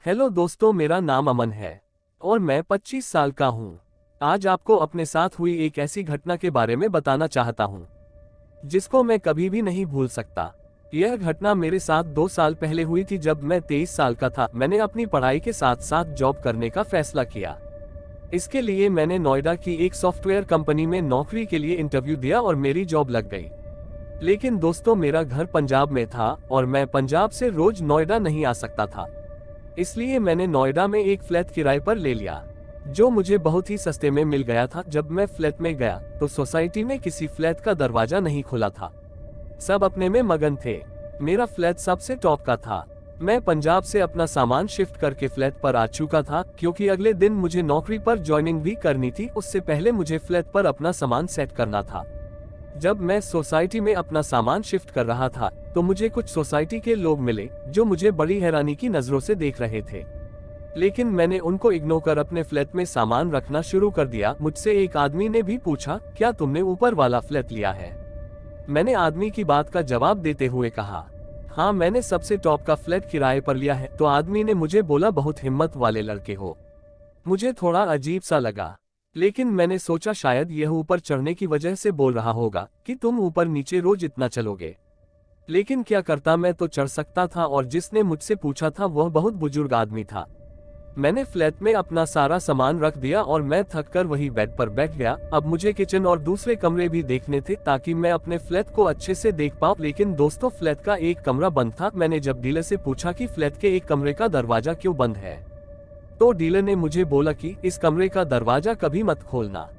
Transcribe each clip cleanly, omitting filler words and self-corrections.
Hello दोस्तों, मेरा नाम अमन है और मैं 25 साल का हूँ। आज आपको अपने साथ हुई एक ऐसी घटना के बारे में बताना चाहता हूँ जिसको मैं कभी भी नहीं भूल सकता। यह घटना मेरे साथ 2 साल पहले हुई थी जब मैं 23 साल का था। मैंने अपनी पढ़ाई के साथ साथ जॉब करने का फैसला किया। इसके लिए मैंने नोएडा की एक सॉफ्टवेयर कंपनी में नौकरी के लिए इंटरव्यू दिया और मेरी जॉब लग गई। लेकिन दोस्तों, मेरा घर पंजाब में था और मैं पंजाब से रोज नोएडा नहीं आ सकता था। इसलिए मैंने नोएडा में एक फ्लैट किराए पर ले लिया जो मुझे बहुत ही सस्ते में मिल गया था। जब मैं फ्लैट में गया तो सोसाइटी में किसी फ्लैट का दरवाजा नहीं खुला था। सब अपने में मगन थे। मेरा फ्लैट सबसे टॉप का था। मैं पंजाब से अपना सामान शिफ्ट करके फ्लैट पर आ चुका था क्योंकि अगले दिन मुझे नौकरी पर ज्वाइनिंग भी करनी थी। उससे पहले मुझे फ्लैट पर अपना सामान सेट करना था। जब मैं सोसाइटी में अपना सामान शिफ्ट कर रहा था तो मुझे कुछ सोसाइटी के लोग मिले जो मुझे बड़ी हैरानी की नजरों से देख रहे थे। लेकिन मैंने उनको इग्नोर कर अपने फ्लैट में सामान रखना शुरू कर दिया। मुझसे एक आदमी ने भी पूछा, क्या तुमने ऊपर वाला फ्लैट लिया है? मैंने आदमी की बात का जवाब देते हुए कहा, हाँ, मैंने सबसे टॉप का फ्लैट किराए पर लिया है। तो आदमी ने मुझे बोला, बहुत हिम्मत वाले लड़के हो। मुझे थोड़ा अजीब सा लगा, लेकिन मैंने सोचा शायद यह ऊपर चढ़ने की वजह से बोल रहा होगा कि तुम ऊपर नीचे रोज इतना चलोगे। लेकिन क्या करता, मैं तो चढ़ सकता था। और जिसने मुझसे पूछा था वह बहुत बुजुर्ग आदमी था। मैंने फ्लैट में अपना सारा सामान रख दिया और मैं थककर वही बेड पर बैठ गया। अब मुझे किचन और दूसरे कमरे भी देखने थे ताकि मैं अपने फ्लैट को अच्छे से देख पाऊं। लेकिन दोस्तों, फ्लैट का एक कमरा बंद था। मैंने जब डीलर से पूछा कि फ्लैट के एक कमरे का दरवाजा क्यों बंद है, तो डीलर ने मुझे बोला कि इस कमरे का दरवाजा कभी मत खोलना।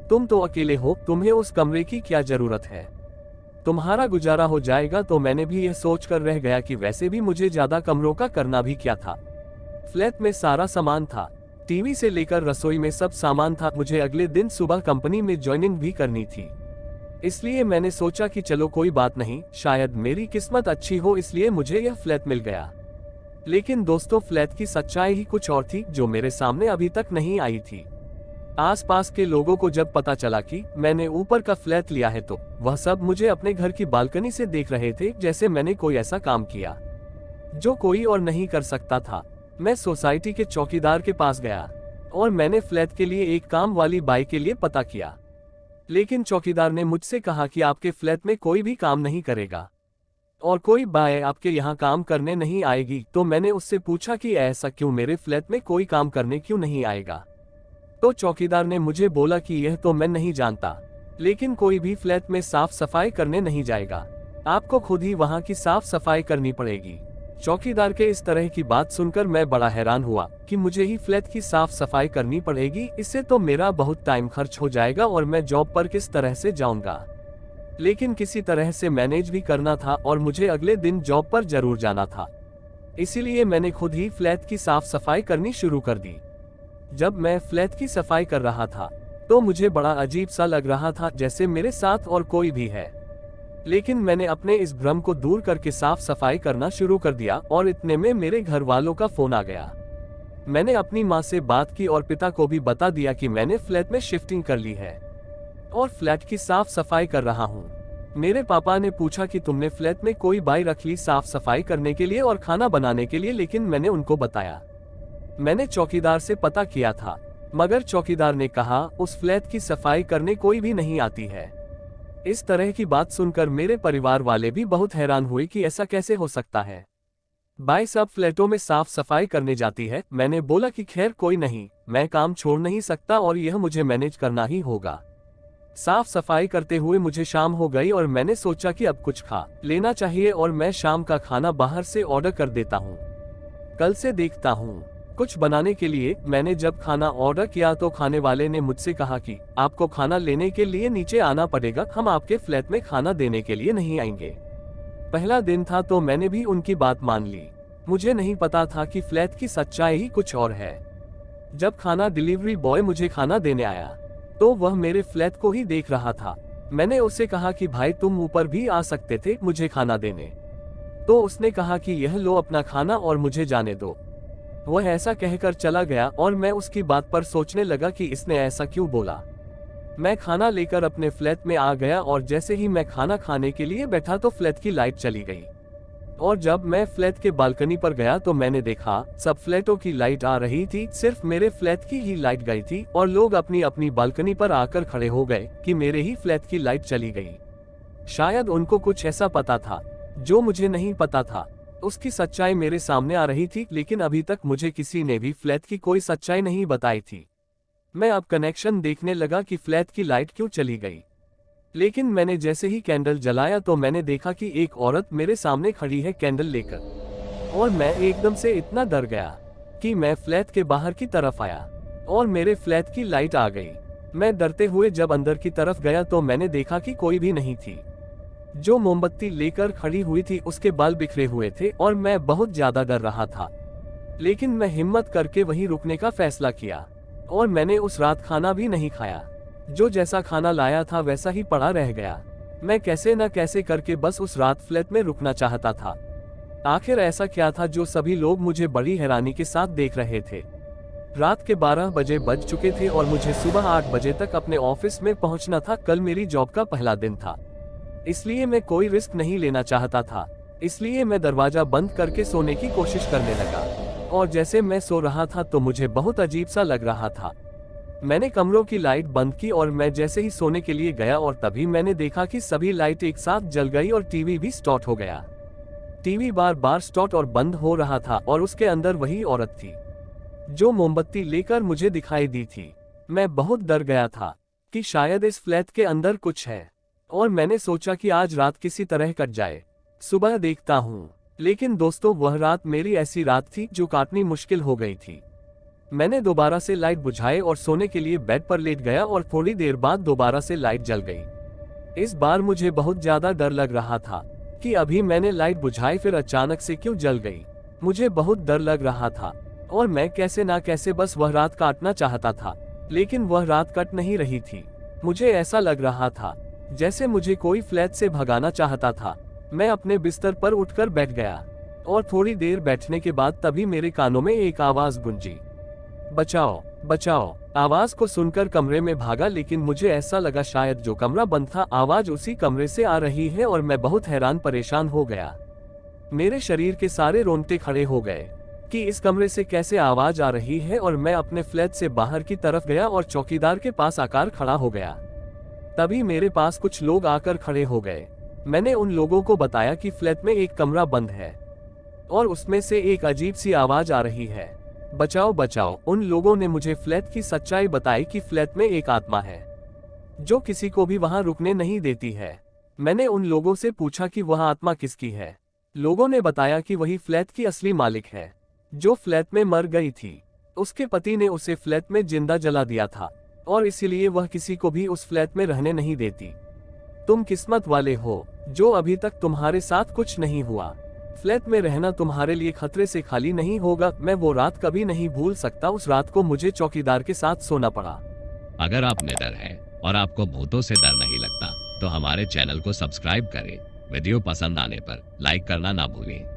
तुम तो अकेले हो, तुम्हें उस कमरे की क्या जरूरत है, तुम्हारा गुजारा हो जाएगा। तो मैंने भी यह सोचकर रह गया कि वैसे भी मुझे ज्यादा कमरों का करना भी क्या था। फ्लैट में सारा सामान था, टीवी से लेकर रसोई में सब सामान था। मुझे अगले दिन सुबह कंपनी में ज्वाइनिंग भी करनी थी। इसलिए मैंने सोचा कि चलो कोई बात नहीं, शायद मेरी किस्मत अच्छी हो इसलिए मुझे यह फ्लैट मिल गया। लेकिन दोस्तों, फ्लैट की सच्चाई ही कुछ और थी जो मेरे सामने अभी तक नहीं आई थी। आसपास के लोगों को जब पता चला कि मैंने ऊपर का फ्लैट लिया है तो वह सब मुझे अपने घर की बालकनी से देख रहे थे जैसे मैंने कोई ऐसा काम किया जो कोई और नहीं कर सकता था। मैं सोसाइटी के चौकीदार के पास गया और मैंने फ्लैट के लिए एक काम वाली बाई के लिए पता किया। लेकिन चौकीदार ने मुझसे कहा कि आपके फ्लैट में कोई भी काम नहीं करेगा और कोई बाई आपके यहाँ काम करने नहीं आएगी। तो मैंने उससे पूछा कि ऐसा क्यों, मेरे फ्लैट में कोई काम करने क्यों नहीं आएगा? तो चौकीदार ने मुझे बोला कि यह तो मैं नहीं जानता, लेकिन कोई भी फ्लैट में साफ सफाई करने नहीं जाएगा, आपको खुद ही वहाँ की साफ सफाई करनी पड़ेगी। चौकीदार के इस तरह की बात सुनकर मैं बड़ा हैरान हुआ कि मुझे ही फ्लैट की साफ सफाई करनी पड़ेगी, इससे तो मेरा बहुत टाइम खर्च हो जाएगा और मैं जॉब पर किस तरह से जाऊंगा। लेकिन किसी तरह से मैनेज भी करना था और मुझे अगले दिन जॉब पर जरूर जाना था। इसीलिए मैंने खुद ही फ्लैट की साफ सफाई करनी शुरू कर दी। जब मैं फ्लैट की सफाई कर रहा था तो मुझे बड़ा अजीब सा लग रहा था, जैसे मेरे साथ और कोई भी है। लेकिन मैंने अपने इस भ्रम को दूर करके साफ सफाई करना शुरू कर दिया और इतने में मेरे घर वालों का फोन आ गया। मैंने अपनी माँ से बात की और पिता को भी बता दिया कि मैंने फ्लैट में शिफ्टिंग कर ली है और फ्लैट की साफ सफाई कर रहा हूँ। मेरे पापा ने पूछा कि तुमने फ्लैट में कोई बाई रख ली साफ सफाई करने के लिए और खाना बनाने के लिए? लेकिन मैंने उनको बताया मैंने चौकीदार से पता किया था, मगर चौकीदार ने कहा उस फ्लैट की सफाई करने कोई भी नहीं आती है। इस तरह की बात सुनकर मेरे परिवार वाले भी बहुत हैरान हुए कि ऐसा कैसे हो सकता है, बाई सब फ्लैटों में साफ सफाई करने जाती है। मैंने बोला कि खैर कोई नहीं, मैं काम छोड़ नहीं सकता और यह मुझे मैनेज करना ही होगा। साफ सफाई करते हुए मुझे शाम हो गई और मैंने सोचा कि अब कुछ खा लेना चाहिए और मैं शाम का खाना बाहर से ऑर्डर कर देता हूँ, कल से देखता हूँ कुछ बनाने के लिए। मैंने जब खाना ऑर्डर किया तो खाने वाले ने मुझसे कहा कि आपको खाना लेने के लिए नीचे आना पड़ेगा, हम आपके फ्लैट में खाना देने के लिए नहीं आएंगे। पहला दिन था तो मैंने भी उनकी बात मान ली। मुझे नहीं पता था कि फ्लैट की सच्चाई ही कुछ और है। जब खाना डिलीवरी बॉय मुझे खाना देने आया तो वह मेरे फ्लैट को ही देख रहा था। मैंने उससे कहा कि भाई तुम ऊपर भी आ सकते थे मुझे खाना देने। तो उसने कहा कि यह लो अपना खाना और मुझे जाने दो। वह ऐसा कहकर चला गया और मैं उसकी बात पर सोचने लगा कि इसने ऐसा क्यों बोला। मैं खाना लेकर अपने फ्लैट में आ गया और जैसे ही मैं खाना खाने के लिए बैठा तो फ्लैट की लाइट चली गई। और जब मैं फ्लैट के बालकनी पर गया तो मैंने देखा सब फ्लैटों की लाइट आ रही थी, सिर्फ मेरे फ्लैट की ही लाइट गई थी और लोग अपनी अपनी बालकनी पर आकर खड़े हो गए कि मेरे ही फ्लैट की लाइट चली गई। शायद उनको कुछ ऐसा पता था जो मुझे नहीं पता था। उसकी सच्चाई मेरे सामने आ रही थी, लेकिन अभी तक मुझे किसी ने भी फ्लैट की कोई सच्चाई नहीं बताई थी। मैं अब कनेक्शन देखने लगा कि फ्लैट की लाइट क्यों चली गई। लेकिन मैंने जैसे ही कैंडल जलाया तो मैंने देखा कि एक औरत मेरे सामने खड़ी है कैंडल लेकर, और मैं एकदम से इतना डर गया कि मैं फ्लैट के बाहर की तरफ आया और मेरे फ्लैट की लाइट आ गई। मैं डरते हुए जब अंदर की तरफ गया तो मैंने देखा कि कोई भी नहीं थी। जो मोमबत्ती लेकर खड़ी हुई थी उसके बाल बिखरे हुए थे और मैं बहुत ज्यादा डर रहा था। लेकिन मैं हिम्मत करके वहीं रुकने का फैसला किया और मैंने उस रात खाना भी नहीं खाया। जो जैसा खाना लाया था वैसा ही पड़ा रह गया। मैं कैसे न कैसे करके बस उस रात फ्लैट में रुकना चाहता था। आखिर ऐसा क्या था जो सभी लोग मुझे बड़ी हैरानी के साथ देख रहे थे। रात के 12 बजे बज चुके थे और मुझे सुबह 8 बजे तक अपने ऑफिस में पहुंचना था। कल मेरी जॉब का पहला दिन था, इसलिए मैं कोई रिस्क नहीं लेना चाहता था। इसलिए मैं दरवाजा बंद करके सोने की कोशिश करने लगा, और जैसे मैं सो रहा था तो मुझे बहुत अजीब सा लग रहा था। मैंने कमरों की लाइट बंद की और मैं जैसे ही सोने के लिए गया और तभी मैंने देखा कि सभी लाइट एक साथ जल गई और टीवी भी स्टार्ट हो गया। टीवी बार बार स्टार्ट और बंद हो रहा था और उसके अंदर वही औरत थी जो मोमबत्ती लेकर मुझे दिखाई दी थी। मैं बहुत डर गया था कि शायद इस फ्लैट के अंदर कुछ है, और मैंने सोचा कि आज रात किसी तरह कट जाए, सुबह देखता हूँ। लेकिन दोस्तों, वह रात मेरी ऐसी रात थी जो काटनी मुश्किल हो गई थी। मैंने दोबारा से लाइट बुझाई और सोने के लिए बेड पर लेट गया और थोड़ी देर बाद दोबारा से लाइट जल गई। इस बार मुझे बहुत ज्यादा डर लग रहा था कि अभी मैंने लाइट बुझाई फिर अचानक से क्यों जल गई। मुझे बहुत डर लग रहा था और मैं कैसे ना कैसे बस वह रात काटना चाहता था, लेकिन वह रात कट नहीं रही थी। मुझे ऐसा लग रहा था जैसे मुझे कोई फ्लैट से भगाना चाहता था। मैं अपने बिस्तर पर उठकर बैठ गया और थोड़ी देर बैठने के बाद तभी मेरे कानों में एक आवाज गूंजी, बचाओ बचाओ। आवाज को सुनकर कमरे में भागा, लेकिन मुझे ऐसा लगा शायद जो कमरा बंद था आवाज उसी कमरे से आ रही है, और मैं बहुत हैरान परेशान हो गया। मेरे शरीर के सारे रोंगटे खड़े हो गए कि इस कमरे से कैसे आवाज आ रही है, और मैं अपने फ्लैट से बाहर की तरफ गया और चौकीदार के पास आकर खड़ा हो गया। तभी मेरे पास कुछ लोग आकर खड़े हो गए। मैंने उन लोगों को बताया कि फ्लैट में एक कमरा बंद है और उसमें से एक अजीब सी आवाज आ रही है, बचाओ बचाओ। उन लोगों ने मुझे फ्लैट की सच्चाई बताई कि फ्लैट में एक आत्मा है जो किसी को भी वहां रुकने नहीं देती है। मैंने उन लोगों से पूछा कि वह आत्मा किसकी है। लोगों ने बताया कि वही फ्लैट की असली मालिक है जो फ्लैट में मर गई थी। उसके पति ने उसे फ्लैट में जिंदा जला दिया था और इसीलिए वह किसी को भी उस फ्लैट में रहने नहीं देती। तुम किस्मत वाले हो जो अभी तक तुम्हारे साथ कुछ नहीं हुआ। फ्लैट में रहना तुम्हारे लिए खतरे से खाली नहीं होगा। मैं वो रात कभी नहीं भूल सकता। उस रात को मुझे चौकीदार के साथ सोना पड़ा। अगर आप निडर हैं और आपको भूतों से डर नहीं लगता तो हमारे चैनल को सब्सक्राइब करें। वीडियो पसंद आने पर लाइक करना ना भूलें।